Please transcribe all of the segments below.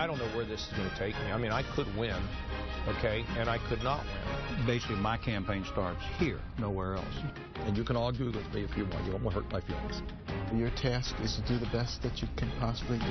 I don't know where this is going to take me. I mean, I could win, okay, and I could not win. Basically, my campaign starts here, nowhere else. And you can argue with me if you want. You won't hurt my feelings. Your task is to do the best that you can possibly do.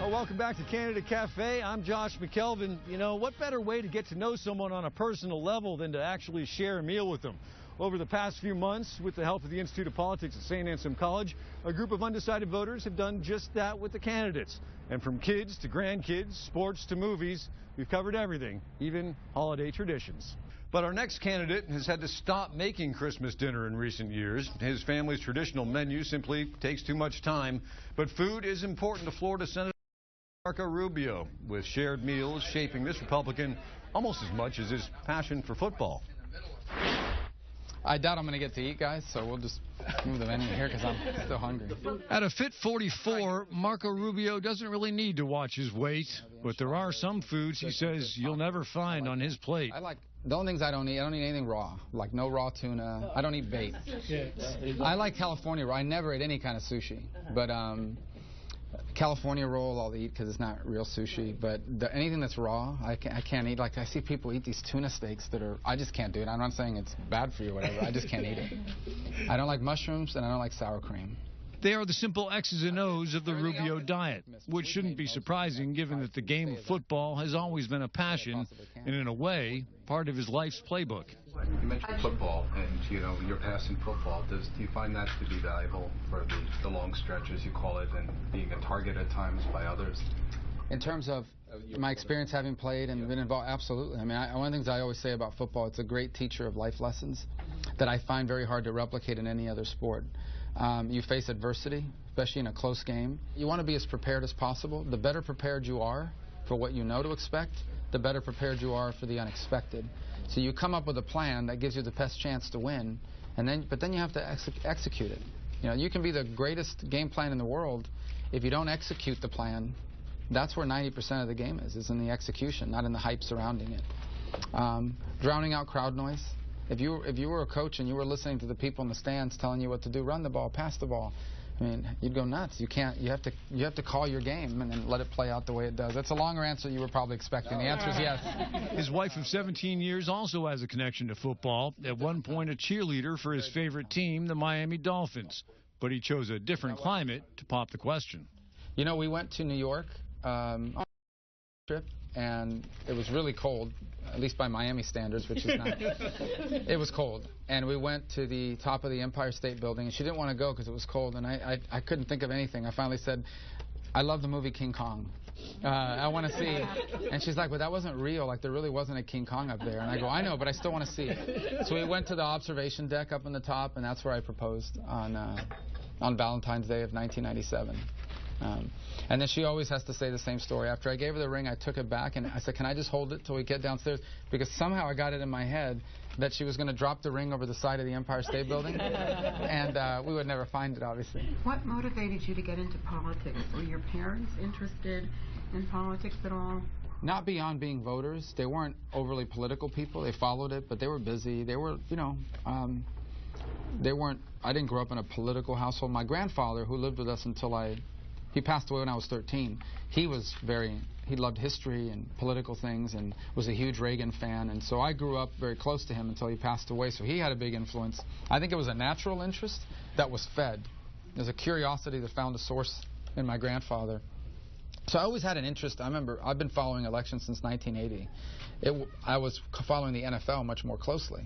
Welcome back to Candidate Cafe. I'm Josh McElveen. You know, what better way to get to know someone on a personal level than to actually share a meal with them? Over the past few months, with the help of the Institute of Politics at St. Anselm College, a group of undecided voters have done just that with the candidates. And from kids to grandkids, sports to movies, we've covered everything, even holiday traditions. But our next candidate has had to stop making Christmas dinner in recent years. His family's traditional menu simply takes too much time. But food is important to Florida Senator Marco Rubio, with shared meals shaping this Republican almost as much as his passion for football. I doubt I'm going to get to eat, guys, so we'll just move the menu here because I'm still hungry. At a fit 44, Marco Rubio doesn't really need to watch his weight, but there are some foods he says you'll never find on his plate. The only things I don't eat anything raw, like no raw tuna. I don't eat bait. I like California roll. I never ate any kind of sushi, but California roll I'll eat because it's not real sushi, but anything that's raw I can't eat. Like I see people eat these tuna steaks that are, I just can't do it. I'm not saying it's bad for you or whatever, I just can't eat it. I don't like mushrooms and I don't like sour cream. They are the simple X's and O's of the Rubio diet, which shouldn't be surprising given that the game of football has always been a passion and, in a way, part of his life's playbook. You mentioned football and, you know, your passion for football. Do you find that to be valuable for the long stretch, as you call it, and being a target at times by others? In terms of my experience having played and been involved, absolutely. I mean, one of the things I always say about football, it's a great teacher of life lessons that I find very hard to replicate in any other sport. You face adversity, especially in a close game. You want to be as prepared as possible. The better prepared you are for what you know to expect, the better prepared you are for the unexpected. So you come up with a plan that gives you the best chance to win, but then you have to execute it. You know, you can be the greatest game plan in the world. If you don't execute the plan, that's where 90% of the game is in the execution, not in the hype surrounding it. Drowning out crowd noise. If you were a coach and you were listening to the people in the stands telling you what to do, run the ball, pass the ball, I mean, you'd go nuts. You can't. You have to call your game and then let it play out the way it does. That's a longer answer you were probably expecting. The answer is yes. His wife of 17 years also has a connection to football. At one point, a cheerleader for his favorite team, the Miami Dolphins. But he chose a different climate to pop the question. You know, we went to New York on a trip, and it was really cold. At least by Miami standards, which is not. It was cold. And we went to the top of the Empire State Building, and she didn't want to go because it was cold, and I couldn't think of anything. I finally said, I love the movie King Kong. I want to see. And she's like, well, that wasn't real. Like, there really wasn't a King Kong up there. And I go, I know, but I still want to see it. So we went to the observation deck up on the top, and that's where I proposed on Valentine's Day of 1997. And then she always has to say the same story. After I gave her the ring, I took it back, and I said, can I just hold it till we get downstairs? Because somehow I got it in my head that she was going to drop the ring over the side of the Empire State Building, and we would never find it, obviously. What motivated you to get into politics? Were your parents interested in politics at all? Not beyond being voters. They weren't overly political people. They followed it, but they were busy. They were, you know, they weren't, I didn't grow up in a political household. My grandfather, who lived with us until he passed away when I was 13. He loved history and political things and was a huge Reagan fan. And so I grew up very close to him until he passed away. So he had a big influence. I think it was a natural interest that was fed. There's a curiosity that found a source in my grandfather. So I always had an interest. I remember I've been following elections since 1980. I was following the NFL much more closely.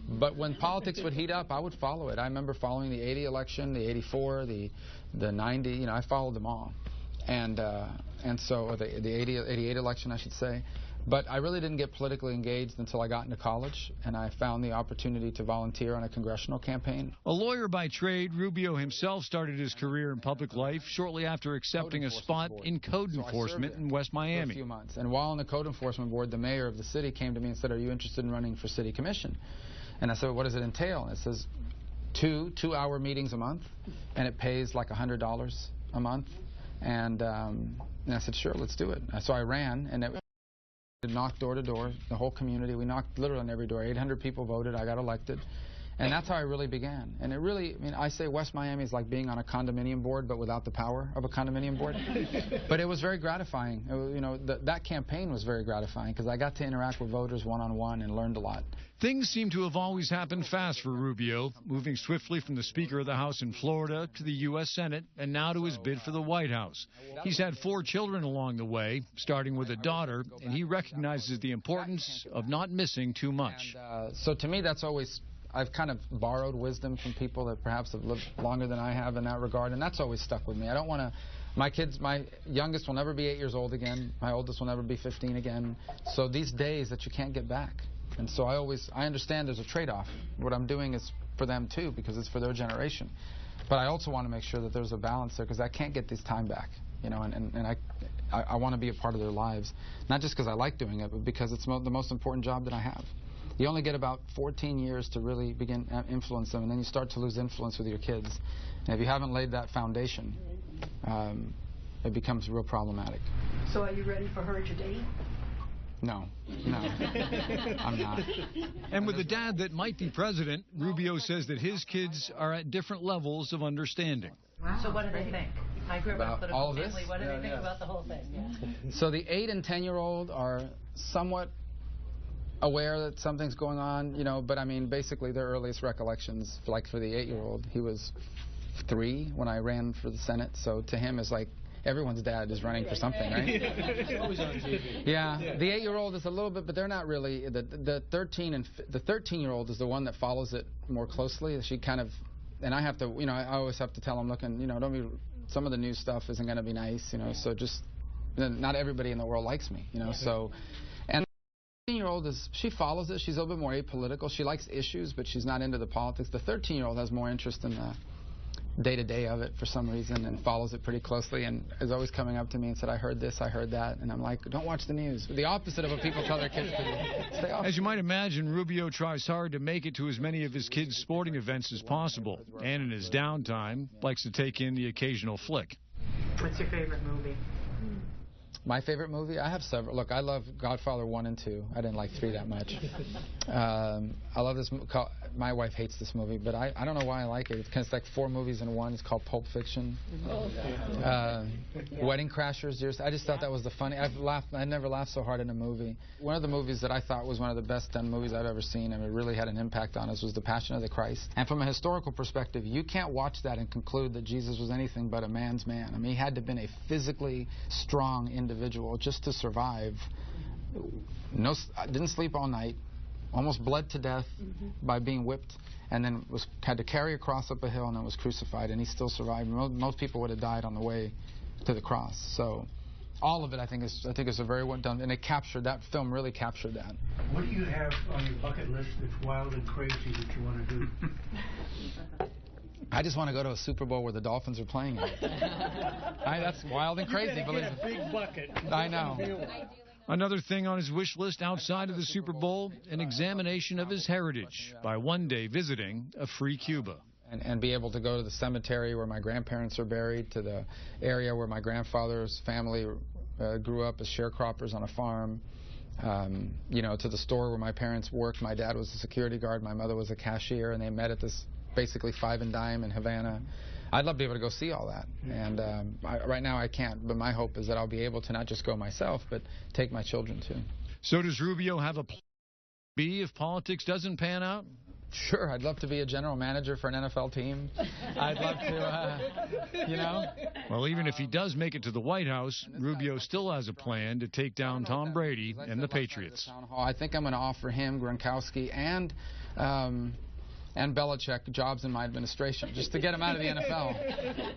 But when politics would heat up, I would follow it. I remember following the 80 election, the 84, the 90. You know, I followed them all, and so the 88 election, I should say. But I really didn't get politically engaged until I got into college, and I found the opportunity to volunteer on a congressional campaign. A lawyer by trade, Rubio himself started his career in public life shortly after accepting a spot in code enforcement in West Miami. For a few months, and while on the code enforcement board, the mayor of the city came to me and said, "Are you interested in running for city commission?" And I said, what does it entail? And it says two-hour meetings a month, and it pays like $100 a month. And I said, sure, let's do it. So I ran, and it knocked door to door, the whole community. We knocked literally on every door. 800 people voted. I got elected. And that's how I really began. And it really, I mean, I say West Miami is like being on a condominium board, but without the power of a condominium board. But it was very gratifying. That campaign was very gratifying because I got to interact with voters one-on-one and learned a lot. Things seem to have always happened fast for Rubio, moving swiftly from the Speaker of the House in Florida to the U.S. Senate and now to his bid for the White House. He's had 4 children along the way, starting with a daughter, and he recognizes the importance of not missing too much. And, so to me, that's always... I've kind of borrowed wisdom from people that perhaps have lived longer than I have in that regard, and that's always stuck with me. I don't want to... My youngest will never be 8 years old again. My oldest will never be 15 again. So these days that you can't get back. And so I understand there's a trade-off. What I'm doing is for them, too, because it's for their generation. But I also want to make sure that there's a balance there, because I can't get this time back, and I want to be a part of their lives, not just because I like doing it, but because it's the most important job that I have. You only get about 14 years to really begin to influence them, and then you start to lose influence with your kids. And if you haven't laid that foundation, it becomes real problematic. So are you ready for her to date? No, I'm not. And with a dad that might be president, Rubio says that his kids are at different levels of understanding. Wow. So what do they think? I grew up in a political all of this? family. What do they think about the whole thing? Yeah. So the 8 and 10-year-old are somewhat aware that something's going on, but I mean, basically their earliest recollections, like for the 8-year-old, he was 3 when I ran for the Senate, so to him it's like everyone's dad is running for something, right? Yeah, the 8-year-old is a little bit, but they're not really. The 13-year-old is the one that follows it more closely. She kind of, and I have to, I always have to tell them, look, and don't be, some of the new stuff isn't going to be nice, so just, not everybody in the world likes me, so. And the 13-year-old she follows it. She's a little bit more apolitical. She likes issues, but she's not into the politics. The 13-year-old has more interest in the day-to-day of it for some reason and follows it pretty closely and is always coming up to me and said, I heard this, I heard that. And I'm like, don't watch the news. The opposite of what people tell their kids to do. Stay off. As you might imagine, Rubio tries hard to make it to as many of his kids' sporting events as possible. And in his downtime, likes to take in the occasional flick. What's your favorite movie? My favorite movie? I have several. Look, I love Godfather 1 and 2. I didn't like 3 that much. I love this movie. My wife hates this movie, but I don't know why I like it. It's like 4 movies in one. It's called Pulp Fiction. Wedding Crashers. I just thought that was the funny. I never laughed so hard in a movie. One of the movies that I thought was one of the best done movies I've ever seen, and it really had an impact on us, was The Passion of the Christ. And from a historical perspective, you can't watch that and conclude that Jesus was anything but a man's man. I mean, he had to have been a physically strong individual just to survive. Didn't sleep all night. Almost bled to death by being whipped, and then had to carry a cross up a hill, and then was crucified, and he still survived. Most people would have died on the way to the cross. So, all of it, I think is a very well done, and that film really captured that. What do you have on your bucket list that's wild and crazy that you want to do? I just want to go to a Super Bowl where the Dolphins are playing it. That's wild and crazy, believe me. Big bucket. I know. Another thing on his wish list outside of the Super Bowl, an examination of his heritage by one day visiting a free Cuba. And be able to go to the cemetery where my grandparents are buried, to the area where my grandfather's family grew up as sharecroppers on a farm, to the store where my parents worked. My dad was a security guard, my mother was a cashier, and they met at this basically Five and Dime in Havana. I'd love to be able to go see all that, and right now I can't, but my hope is that I'll be able to not just go myself, but take my children too. So does Rubio have a plan B if politics doesn't pan out? Sure, I'd love to be a general manager for an NFL team. I'd love to, Well, even if he does make it to the White House, Rubio still has a plan to take down Tom Brady and the Patriots. I think I'm going to offer him, Gronkowski, and Belichick jobs in my administration, just to get him out of the NFL.